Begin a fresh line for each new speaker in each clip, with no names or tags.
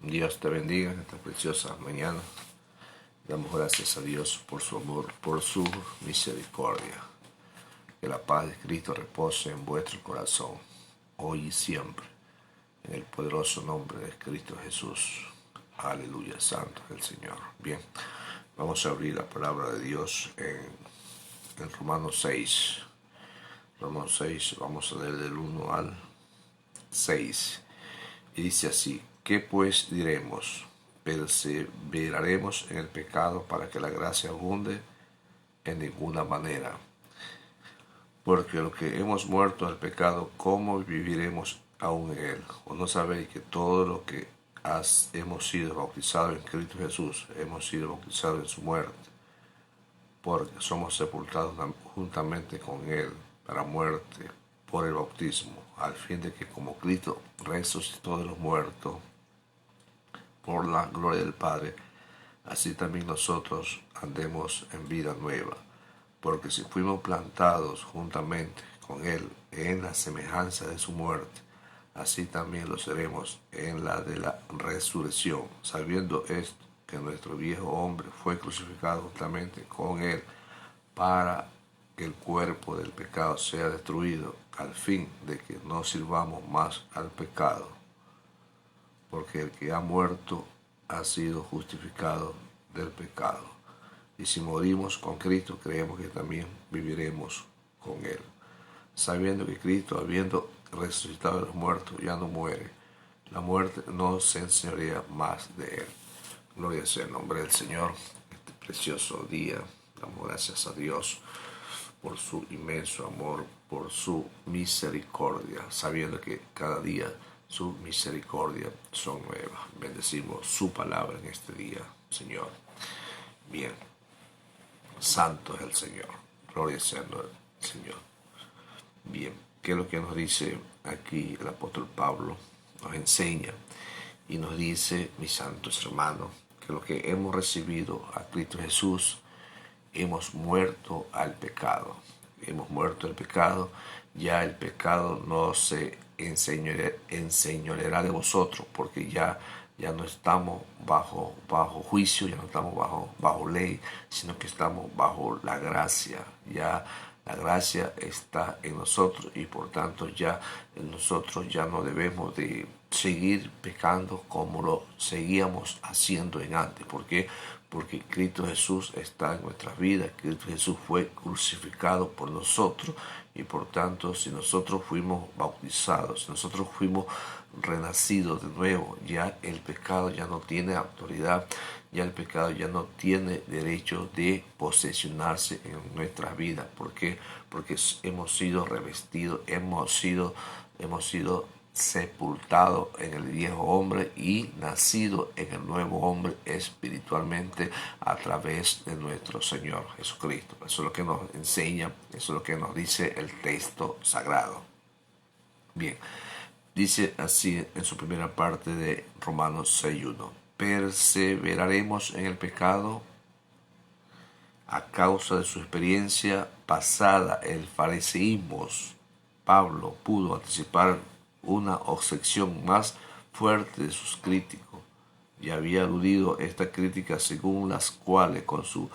Dios te bendiga en esta preciosa mañana. Damos gracias a Dios por su amor, por su misericordia. Que la paz de Cristo repose en vuestro corazón, hoy y siempre, en el poderoso nombre de Cristo Jesús. Aleluya, santo es el Señor. Bien, vamos a abrir la palabra de Dios en Romanos 6. Romanos 6, vamos a leer del 1 al 6. Y dice así: ¿qué pues diremos? ¿Perseveraremos en el pecado para que la gracia abunde? En ninguna manera. Porque lo que hemos muerto al pecado, ¿cómo viviremos aún en él? ¿O no sabéis que todo lo que hemos sido bautizados en Cristo Jesús, hemos sido bautizados en su muerte? Porque somos sepultados juntamente con él para muerte por el bautismo, al fin de que como Cristo resucitó de los muertos por la gloria del Padre, así también nosotros andemos en vida nueva. Porque si fuimos plantados juntamente con Él en la semejanza de su muerte, así también lo seremos en la de la resurrección, sabiendo esto, que nuestro viejo hombre fue crucificado juntamente con Él para que el cuerpo del pecado sea destruido, al fin de que no sirvamos más al pecado. Porque el que ha muerto ha sido justificado del pecado. Y si morimos con Cristo, creemos que también viviremos con Él. Sabiendo que Cristo, habiendo resucitado de los muertos, ya no muere. La muerte no se enseñorea más de Él. Gloria sea el nombre del Señor. Este precioso día, damos gracias a Dios por su inmenso amor, por su misericordia, sabiendo que cada día su misericordia son nuevas. Bendecimos su palabra en este día, Señor. Bien, santo es el Señor. Gloria sea el Señor. Bien, ¿qué es lo que nos dice aquí el apóstol Pablo? Nos enseña y nos dice, mis santos hermanos, que lo que hemos recibido a Cristo Jesús, hemos muerto al pecado. Hemos muerto al pecado. Ya el pecado no se enseñoreará de vosotros, porque ya no estamos bajo juicio, ya no estamos bajo ley, sino que estamos bajo la gracia. Ya la gracia está en nosotros y por tanto ya nosotros ya no debemos de seguir pecando como lo seguíamos haciendo en antes. ¿Por qué? Porque Cristo Jesús está en nuestras vidas. Cristo Jesús fue crucificado por nosotros y por tanto, si nosotros fuimos bautizados, si nosotros fuimos renacidos de nuevo, ya el pecado ya no tiene autoridad, ya el pecado ya no tiene derecho de posesionarse en nuestras vidas. ¿Por qué? Porque hemos sido revestidos, hemos sido sepultado en el viejo hombre y nacido en el nuevo hombre espiritualmente a través de nuestro Señor Jesucristo. Eso es lo que nos enseña, eso es lo que nos dice el texto sagrado. Bien, dice así en su primera parte de Romanos 6:1: perseveraremos en el pecado a causa de su experiencia pasada. El fariseísmo, Pablo pudo anticipar una objeción más fuerte de sus críticos y había aludido esta crítica según las cuales con su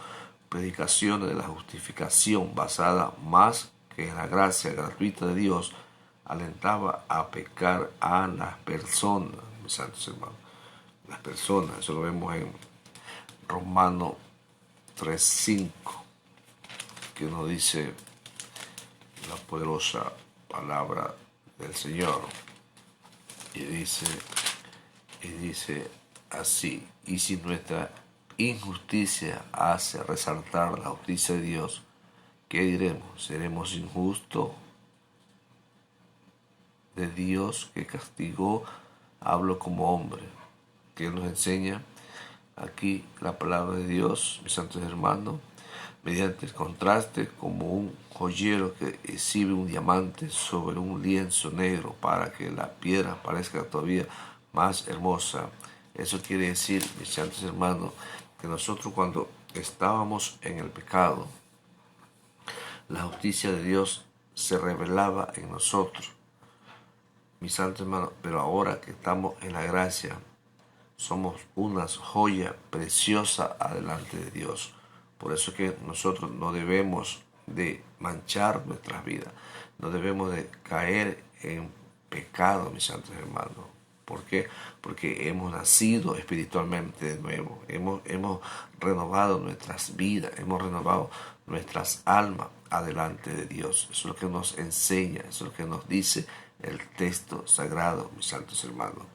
predicación de la justificación basada más que en la gracia gratuita de Dios alentaba a pecar a las personas, mis santos hermanos. Las personas, eso lo vemos en Romanos 3:5, que nos dice la poderosa palabra del Señor, y dice así: y si nuestra injusticia hace resaltar la justicia de Dios, ¿qué diremos? ¿Seremos injustos de Dios que castigó? Hablo como hombre. Que nos enseña aquí la palabra de Dios, mis santos hermanos, mediante el contraste, como un joyero que exhibe un diamante sobre un lienzo negro para que la piedra parezca todavía más hermosa. Eso quiere decir, mis santos hermanos, que nosotros cuando estábamos en el pecado, la justicia de Dios se revelaba en nosotros, mis santos hermanos, pero ahora que estamos en la gracia, somos una joya preciosa adelante de Dios. Por eso es que nosotros no debemos de manchar nuestras vidas, no debemos de caer en pecado, mis santos hermanos. ¿Por qué? Porque hemos nacido espiritualmente de nuevo, hemos renovado nuestras vidas, hemos renovado nuestras almas adelante de Dios. Eso es lo que nos enseña, eso es lo que nos dice el texto sagrado, mis santos hermanos.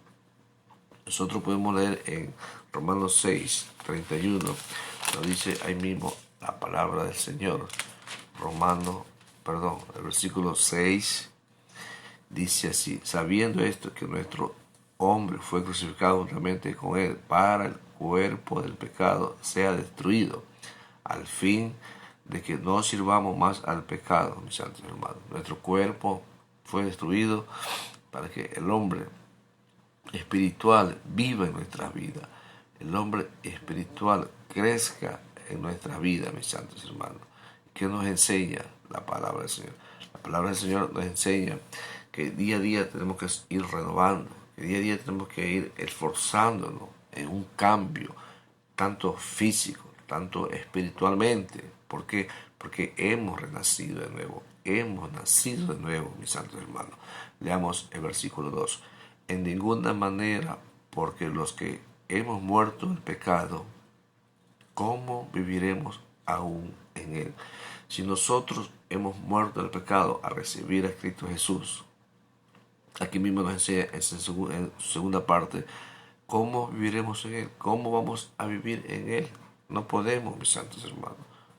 Nosotros podemos leer en Romanos 6, 31, nos dice ahí mismo la palabra del Señor. El versículo 6 dice así: sabiendo esto, que nuestro hombre fue crucificado juntamente con él, para el cuerpo del pecado sea destruido, al fin de que no sirvamos más al pecado, mis santos hermanos. Nuestro cuerpo fue destruido para que el hombre espiritual viva en nuestra vida, el hombre espiritual crezca en nuestra vida, mis santos hermanos. ¿Qué nos enseña la palabra del Señor? La palabra del Señor nos enseña que día a día tenemos que ir renovando, que día a día tenemos que ir esforzándonos en un cambio, tanto físico, tanto espiritualmente. ¿Por qué? Porque hemos renacido de nuevo, hemos nacido de nuevo, mis santos hermanos. Leamos el versículo 2. En ninguna manera, porque los que hemos muerto en pecado, ¿cómo viviremos aún en él? Si nosotros hemos muerto el pecado al recibir a Cristo Jesús, aquí mismo nos enseña en su segunda parte, ¿cómo viviremos en él? ¿Cómo vamos a vivir en él? No podemos, mis santos hermanos.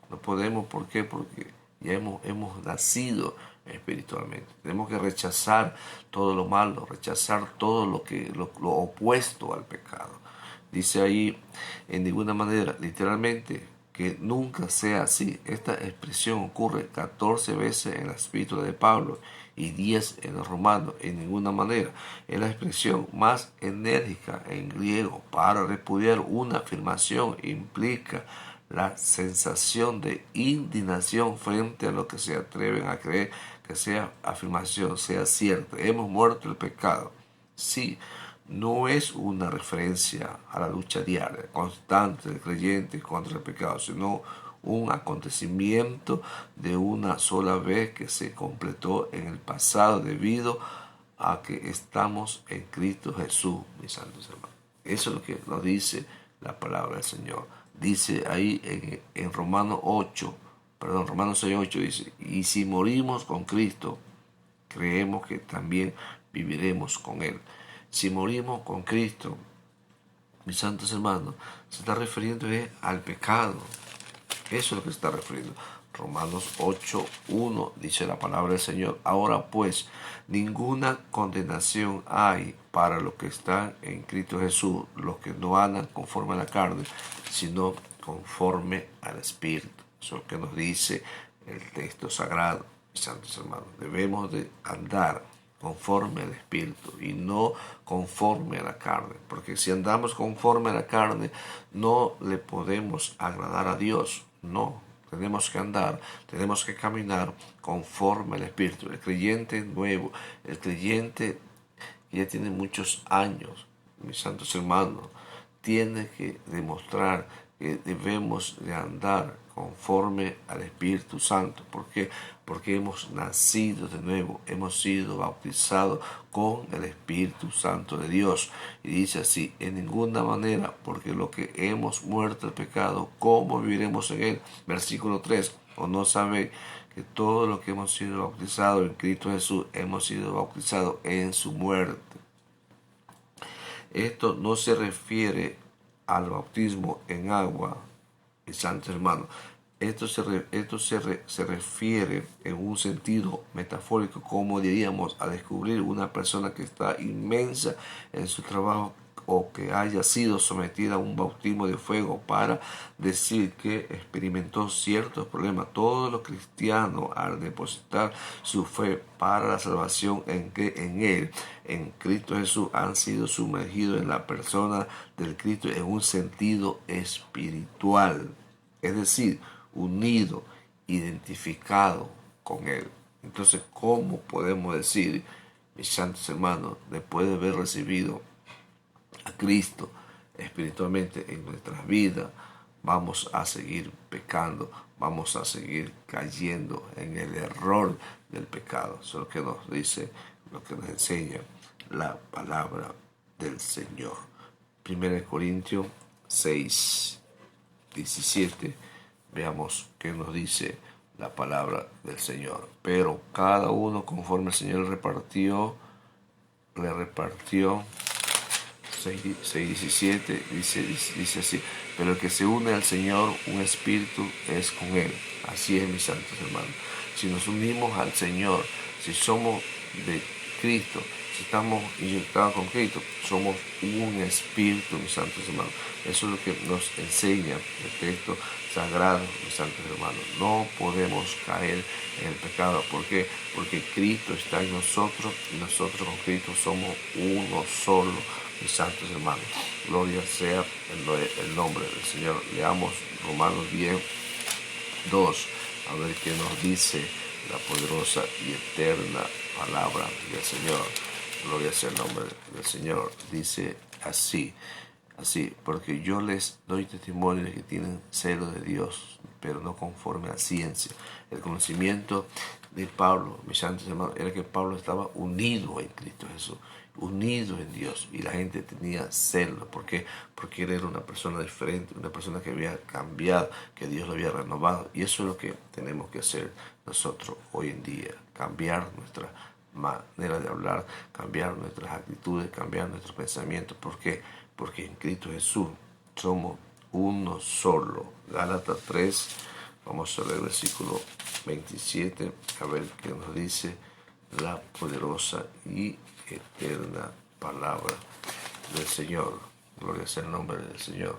No podemos, ¿por qué? Porque ya hemos nacido espiritualmente. Tenemos que rechazar todo lo malo, rechazar todo lo opuesto al pecado. Dice ahí, en ninguna manera, literalmente, que nunca sea así. Esta expresión ocurre 14 veces en la epístola de Pablo y 10 en el romano. En ninguna manera es la expresión más enérgica en griego para repudiar una afirmación. Implica la sensación de indignación frente a lo que se atreven a creer que sea afirmación, sea cierta. Hemos muerto el pecado. Sí, no es una referencia a la lucha diaria, constante del creyente contra el pecado, sino un acontecimiento de una sola vez que se completó en el pasado debido a que estamos en Cristo Jesús, mis santos hermanos. Eso es lo que nos dice la palabra del Señor. Dice ahí en Romanos 6:8 dice: y si morimos con Cristo, creemos que también viviremos con Él. Si morimos con Cristo, mis santos hermanos, se está refiriendo al pecado. Eso es lo que se está refiriendo. Romanos 8:1 dice la palabra del Señor: ahora pues, ninguna condenación hay para los que están en Cristo Jesús, los que no andan conforme a la carne, sino conforme al Espíritu. Eso es lo que nos dice el texto sagrado, mis santos hermanos. Debemos de andar conforme al Espíritu y no conforme a la carne, porque si andamos conforme a la carne no le podemos agradar a Dios. No, tenemos que andar, tenemos que caminar conforme al Espíritu. El creyente nuevo, el creyente que ya tiene muchos años, mis santos hermanos, tiene que demostrar que debemos de andar conforme al Espíritu Santo. ¿Por qué? Porque hemos nacido de nuevo, hemos sido bautizados con el Espíritu Santo de Dios. Y dice así: en ninguna manera, porque lo que hemos muerto al pecado, ¿cómo viviremos en él? Versículo 3. ¿O no sabéis que todos los que hemos sido bautizados en Cristo Jesús, hemos sido bautizados en su muerte? Esto no se refiere al bautismo en agua, mis santos hermanos. Esto se refiere en un sentido metafórico, como diríamos, a descubrir una persona que está inmensa en su trabajo o que haya sido sometida a un bautismo de fuego, para decir que experimentó ciertos problemas. Todos los cristianos, al depositar su fe para la salvación en Él, en Cristo Jesús, han sido sumergidos en la persona del Cristo en un sentido espiritual. Es decir, unido, identificado con Él. Entonces, ¿cómo podemos decir, mis santos hermanos, después de haber recibido a Cristo espiritualmente en nuestras vidas, vamos a seguir pecando, vamos a seguir cayendo en el error del pecado. Eso es lo que nos dice, lo que nos enseña la palabra del Señor. 1 Corintios 6, 17. Veamos qué nos dice la palabra del Señor. Pero cada uno conforme el Señor le repartió 6:17 dice así: pero el que se une al Señor, un espíritu es con Él. Así es, mis santos hermanos. Si nos unimos al Señor, si somos de Cristo, si estamos inyectados con Cristo, somos un espíritu, mis santos hermanos. Eso es lo que nos enseña el texto sagrado, mis santos hermanos. No podemos caer en el pecado. ¿Por qué? Porque Cristo está en nosotros y nosotros con Cristo somos uno solo, mis santos hermanos. Gloria sea el nombre del Señor. Leamos Romanos 10:2, a ver qué nos dice la poderosa y eterna palabra del Señor. Gloria sea el nombre del Señor. Dice así, porque yo les doy testimonio de que tienen celo de Dios, pero no conforme a ciencia. El conocimiento de Pablo, mis santos hermanos, era que Pablo estaba unido en Cristo Jesús, unido en Dios, y la gente tenía celo. ¿Por qué? Porque él era una persona diferente, una persona que había cambiado, que Dios lo había renovado. Y eso es lo que tenemos que hacer nosotros hoy en día: cambiar nuestra manera de hablar, cambiar nuestras actitudes, cambiar nuestros pensamientos. ¿Por qué? Porque en Cristo Jesús somos uno solo. Gálatas 3, vamos a leer el versículo 27, a ver qué nos dice la poderosa y eterna palabra del Señor. Gloria sea el nombre del Señor.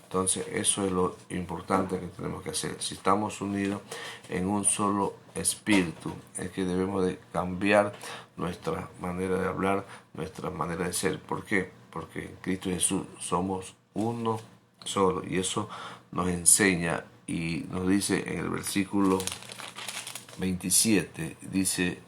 Entonces, eso es lo importante que tenemos que hacer. Si estamos unidos en un solo espíritu, es que debemos de cambiar nuestra manera de hablar, nuestra manera de ser. ¿Por qué? Porque en Cristo Jesús somos uno solo. Y eso nos enseña y nos dice en el versículo 27, dice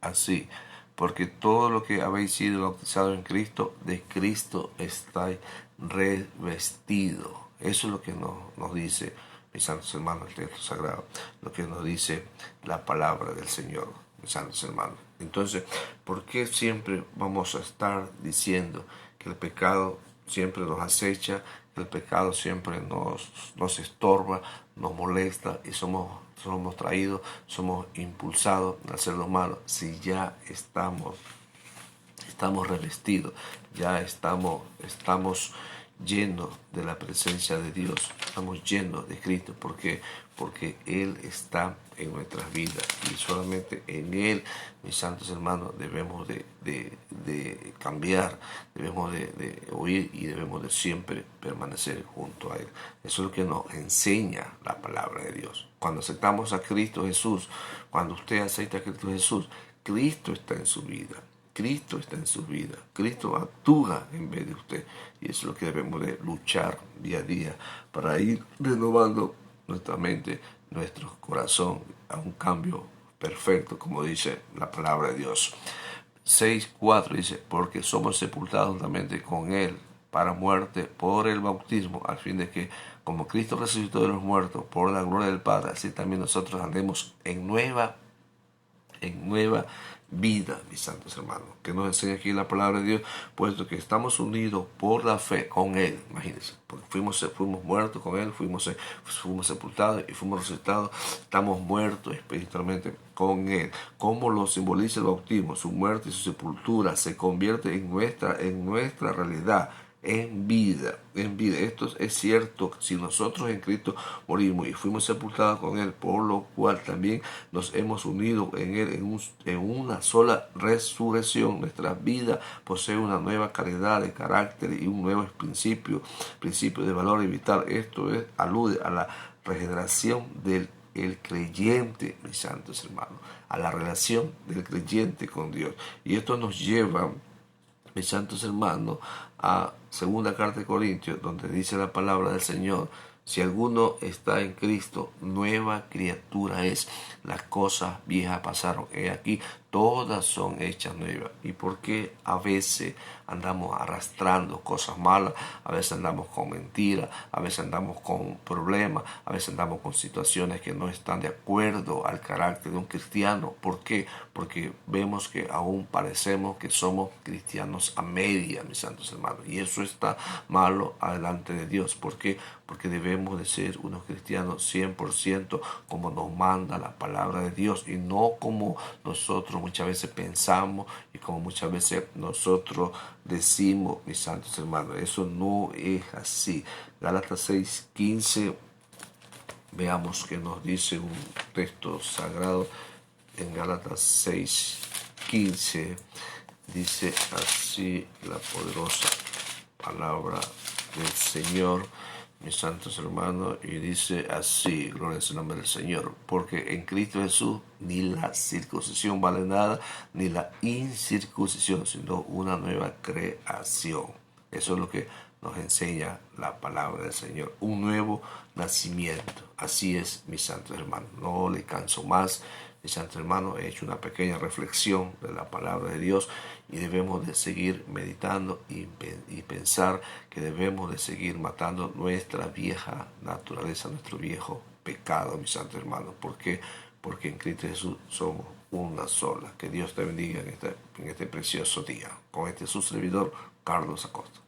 así: porque todo lo que habéis sido bautizados en Cristo, de Cristo estáis revestidos. Eso es lo que nos dice, mis santos hermanos, el texto sagrado, lo que nos dice la palabra del Señor, mis santos hermanos. Entonces, ¿por qué siempre vamos a estar diciendo que el pecado siempre nos acecha, que el pecado siempre nos estorba, nos molesta y somos traídos, somos impulsados a hacer lo malo? Si ya estamos revestidos, ya estamos llenos de la presencia de Dios, estamos llenos de Cristo. ¿Por qué? Porque Él está en nuestras vidas y solamente en Él, mis santos hermanos, debemos de cambiar, debemos de oír y debemos de siempre permanecer junto a Él. Eso es lo que nos enseña la palabra de Dios. Cuando aceptamos a Cristo Jesús, cuando usted acepta a Cristo Jesús, Cristo está en su vida. Cristo está en su vida, Cristo actúa en vez de usted, y eso es lo que debemos de luchar día a día para ir renovando nuestra mente, nuestro corazón a un cambio perfecto, como dice la palabra de Dios. 6:4 dice: porque somos sepultados juntamente con Él para muerte por el bautismo, al fin de que, como Cristo resucitó de los muertos por la gloria del Padre, así también nosotros andemos en nueva vida, mis santos hermanos. Que nos enseña aquí la palabra de Dios, puesto que estamos unidos por la fe con Él. Imagínense, porque fuimos muertos con Él, fuimos sepultados y fuimos resucitados. Estamos muertos espiritualmente con Él. Como lo simboliza el bautismo, su muerte y su sepultura se convierte en nuestra realidad, en vida. Esto es cierto: si nosotros en Cristo morimos y fuimos sepultados con Él, por lo cual también nos hemos unido en Él en una sola resurrección. Nuestra vida posee una nueva calidad de carácter y un nuevo principio de valor y vital. Esto alude a la regeneración del creyente, mis santos hermanos, a la relación del creyente con Dios. Y esto nos lleva, mis santos hermanos, a segunda carta de Corintios, donde dice la palabra del Señor: si alguno está en Cristo, nueva criatura es. Las cosas viejas pasaron, he aquí, todas son hechas nuevas. ¿Y por qué a veces andamos arrastrando cosas malas? A veces andamos con mentiras, a veces andamos con problemas, a veces andamos con situaciones que no están de acuerdo al carácter de un cristiano. ¿Por qué? Porque vemos que aún parecemos que somos cristianos a media, mis santos hermanos. Y eso está malo delante de Dios. ¿Por qué? Porque debemos de ser unos cristianos 100% como nos manda la palabra de Dios y no como nosotros muchas veces pensamos y como muchas veces nosotros decimos, mis santos hermanos. Eso no es así. Gálatas 6:15, veamos que nos dice un texto sagrado en Gálatas 6:15. Dice así la poderosa palabra del Señor, mis santos hermanos, y dice así, gloria al nombre del Señor, porque en Cristo Jesús ni la circuncisión vale nada, ni la incircuncisión, sino una nueva creación. Eso es lo que nos enseña la palabra del Señor, un nuevo nacimiento. Así es, mis santos hermanos, no le canso más. Mis santos hermanos, he hecho una pequeña reflexión de la palabra de Dios y debemos de seguir meditando y pensar que debemos de seguir matando nuestra vieja naturaleza, nuestro viejo pecado, mis santos hermanos. ¿Por qué? Porque en Cristo Jesús somos una sola. Que Dios te bendiga en este precioso día. Con este su servidor, Carlos Acosta.